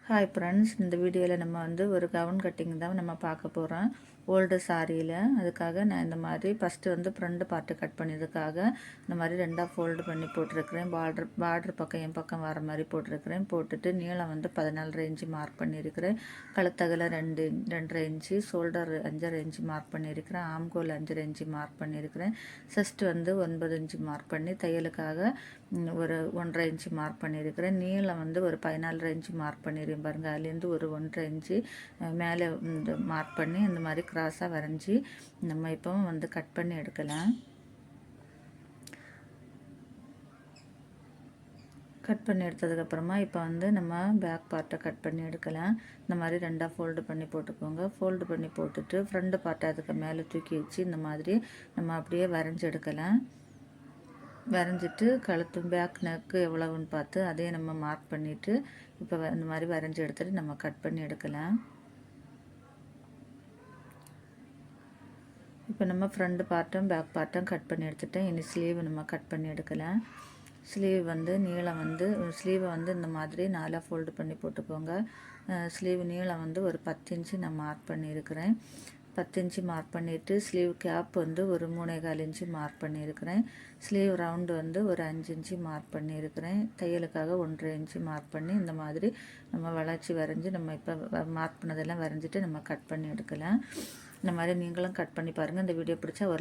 Hi friends, இந்த வீடியோவில் நம்ம ஒரு கவுன் கட்டிங் தான் நம்ம பார்க்க போகிறோம். ஓல்டு சாரியில் அதுக்காக நான் இந்த மாதிரி ஃபஸ்ட்டு ஃப்ரண்ட் பார்ட்டு கட் பண்ணியதுக்காக இந்த மாதிரி ரெண்டாக ஃபோல்டு பண்ணி போட்டிருக்கிறேன். பார்டர் பக்கம் என் பக்கம் வர மாதிரி போட்டிருக்கிறேன். போட்டுட்டு நீளம் 14 இன்ச்சு மார்க் பண்ணியிருக்கிறேன். கழுத்தகல 2.5 இன்ச்சு, ஷோல்டர் 5.5 இன்ச்சு மார்க் பண்ணியிருக்கிறேன். ஆம்கோல் 5.5 இன்ச்சு மார்க் பண்ணியிருக்கிறேன். செஸ்ட் 9 இன்ச்சு மார்க் பண்ணி தையலுக்காக ஒரு 1.5 இன்ச்சு மார்க் பண்ணியிருக்கிறேன். நீளம் ஒரு 14 இன்ச்சு மார்க் பண்ணியிருக்கேன் பாருங்கள். அதுலேருந்து ஒரு 1.5 இன்ச்சு மேலே மார்க் பண்ணி இந்த மாதிரி கிராஸாக வரைஞ்சி நம்ம இப்போ கட் பண்ணி எடுக்கலாம். கட் பண்ணி எடுத்ததுக்கப்புறமா இப்போ நம்ம பேக் பார்ட்டை கட் பண்ணி எடுக்கலாம். இந்த மாதிரி ரெண்டாக ஃபோல்டு பண்ணி போட்டுக்கோங்க. ஃபோல்டு பண்ணி போட்டுட்டு ஃப்ரண்ட் பார்ட்டை அதுக்கு மேலே தூக்கி வச்சு இந்த மாதிரி நம்ம அப்படியே வரைஞ்சி எடுக்கலாம். வரைஞ்சிட்டு கழுத்து பேக் நெக்கு எவ்வளவுன்னு பார்த்து அதே நம்ம மார்க் பண்ணிவிட்டு இப்போ இந்த மாதிரி வரைஞ்சி எடுத்துகிட்டு நம்ம கட் பண்ணி எடுக்கலாம். இப்போ நம்ம ஃப்ரண்ட் பார்ட்டும் பேக் பார்ட்டும் கட் பண்ணி எடுத்துட்டேன். இனி ஸ்லீவ் நம்ம கட் பண்ணி எடுக்கலாம். ஸ்லீவ் நீளம் ஸ்லீவை இந்த மாதிரி 4 ஃபோல்டு பண்ணி போட்டுக்கோங்க. ஸ்லீவ் நீளம் ஒரு 10 இன்ச்சு நான் மார்க் பண்ணியிருக்கிறேன். 10 இன்ச்சு மார்க் பண்ணிவிட்டு ஸ்லீவ் கேப் ஒரு 3.25 இன்ச்சு மார்க் பண்ணியிருக்கிறேன். ஸ்லீவ் ரவுண்டு ஒரு 5 இன்ச்சு மார்க் பண்ணியிருக்கிறேன். தையலுக்காக 1.5 இன்ச்சு மார்க் பண்ணி இந்த மாதிரி நம்ம வளைச்சி வரைஞ்சி நம்ம இப்போ மார்க் பண்ணதெல்லாம் வரைஞ்சிட்டு நம்ம கட் பண்ணி எடுக்கலாம். இந்த மாதிரி நீங்களும் கட் பண்ணி பாருங்கள். இந்த வீடியோ பிடிச்சா ஒரு